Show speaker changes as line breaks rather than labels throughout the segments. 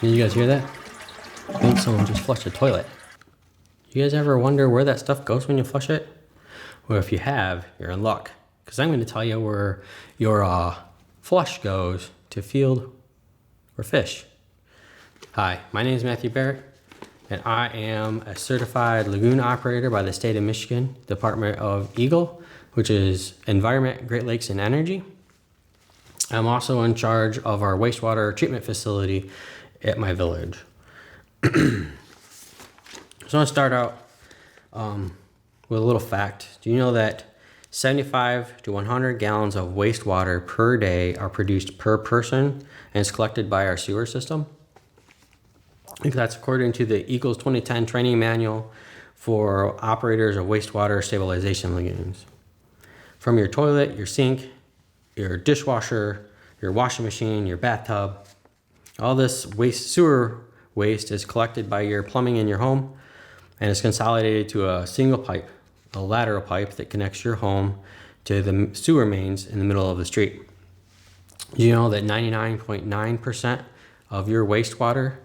Did you guys hear that? I think someone just flushed the toilet. You guys ever wonder where that stuff goes when you flush it? Well, if you have, you're in luck. Because I'm going to tell you where your flush goes to field or fish. Hi, my name is Matthew Barrett, and I am a certified lagoon operator by the state of Michigan, Department of EGLE, which is Environment, Great Lakes, and Energy. I'm also in charge of our wastewater treatment facility at my village. So I'm going to start out with a little fact. Do you know that 75 to 100 gallons of wastewater per day are produced per person and is collected by our sewer system? I think that's according to the EGLE's 2010 training manual for operators of wastewater stabilization lagoons. From your toilet, your sink, your dishwasher, your washing machine, your bathtub, all this sewer waste is collected by your plumbing in your home and is consolidated to a single pipe, a lateral pipe that connects your home to the sewer mains in the middle of the street. You know that 99.9% of your wastewater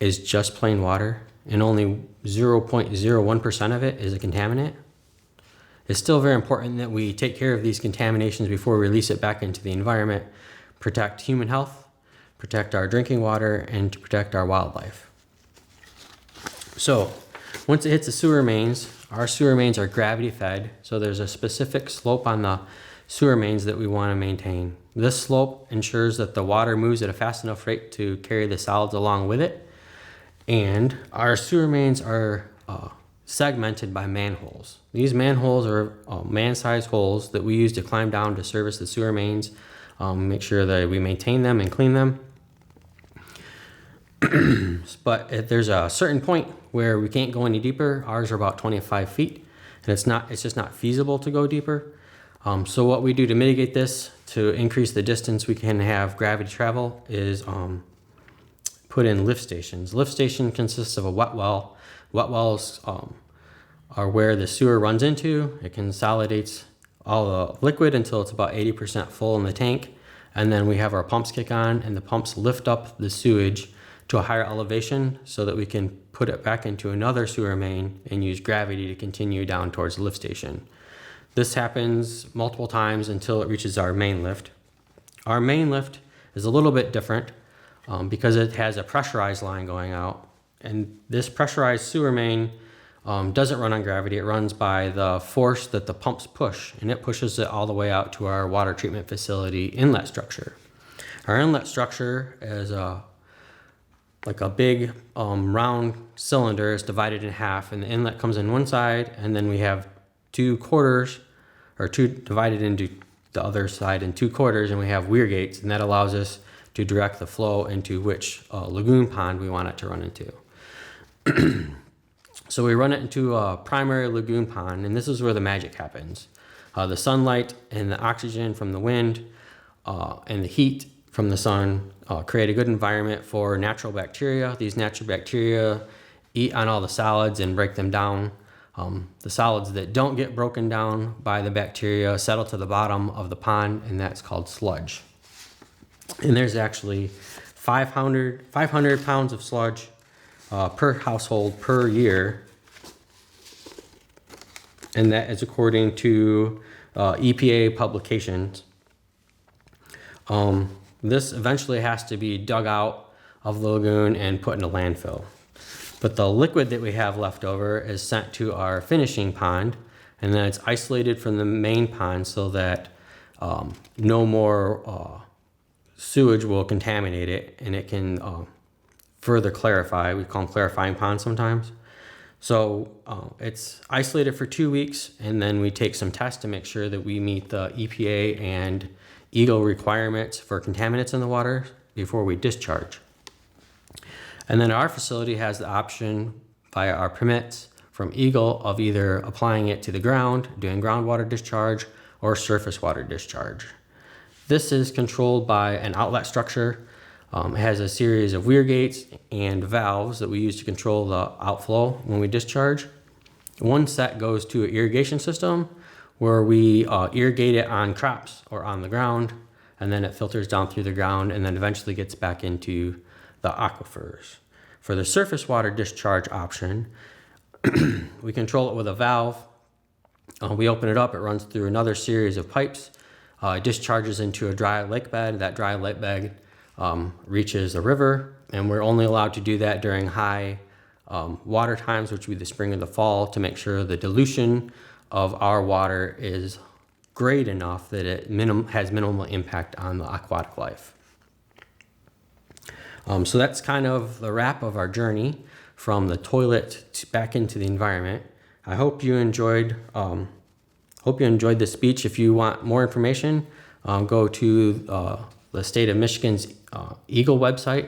is just plain water and only 0.01% of it is a contaminant? It's still very important that we take care of these contaminations before we release it back into the environment, protect human health, protect our drinking water, and to protect our wildlife. So once it hits the sewer mains, our sewer mains are gravity fed, so there's a specific slope on the sewer mains that we want to maintain. This slope ensures that the water moves at a fast enough rate to carry the solids along with it, and our sewer mains are segmented by manholes. These manholes are man-sized holes that we use to climb down to service the sewer mains, make sure that we maintain them and clean them. But if there's a certain point where we can't go any deeper, ours are about 25 feet, and it's just not feasible to go deeper. So what we do to mitigate this, to increase the distance we can have gravity travel, is put in lift stations. Lift station consists of a wet well. Wet wells are where the sewer runs into. It consolidates all the liquid until it's about 80% full in the tank. And then we have our pumps kick on, and the pumps lift up the sewage to a higher elevation so that we can put it back into another sewer main and use gravity to continue down towards the lift station. This happens multiple times until it reaches our main lift. Our main lift is a little bit different because it has a pressurized line going out. And this pressurized sewer main doesn't run on gravity. It runs by the force that the pumps push, and it pushes it all the way out to our water treatment facility inlet structure. Our inlet structure is like a big round cylinder. It's divided in half, and the inlet comes in one side, and then we have two divided into the other side in 2 quarters, and we have weir gates, and that allows us to direct the flow into which lagoon pond we want it to run into. So we run it into a primary lagoon pond, and this is where the magic happens. The sunlight and the oxygen from the wind and the heat from the sun create a good environment for natural bacteria. These natural bacteria eat on all the solids and break them down. The solids that don't get broken down by the bacteria settle to the bottom of the pond, and that's called sludge. And there's actually 500 pounds of sludge per household per year, and that is according to EPA publications. This eventually has to be dug out of the lagoon and put in a landfill. But the liquid that we have left over is sent to our finishing pond, and then it's isolated from the main pond so that no more sewage will contaminate it, and it can further clarify. We call them clarifying ponds sometimes. So it's isolated for 2 weeks, and then we take some tests to make sure that we meet the EPA and EGLE requirements for contaminants in the water before we discharge. And then our facility has the option via our permits from EGLE of either applying it to the ground, doing groundwater discharge, or surface water discharge. This is controlled by an outlet structure. It has a series of weir gates and valves that we use to control the outflow when we discharge. One set goes to an irrigation system where we irrigate it on crops or on the ground, and then it filters down through the ground and then eventually gets back into the aquifers. For the surface water discharge option, we control it with a valve. We open it up, it runs through another series of pipes. It discharges into a dry lake bed. That dry lake bed reaches a river, and we're only allowed to do that during high water times, which would be the spring and the fall, to make sure the dilution of our water is great enough that it has minimal impact on the aquatic life. So that's kind of the wrap of our journey from the toilet back into the environment. I hope you enjoyed this speech. If you want more information, go to the state of Michigan's EGLE website.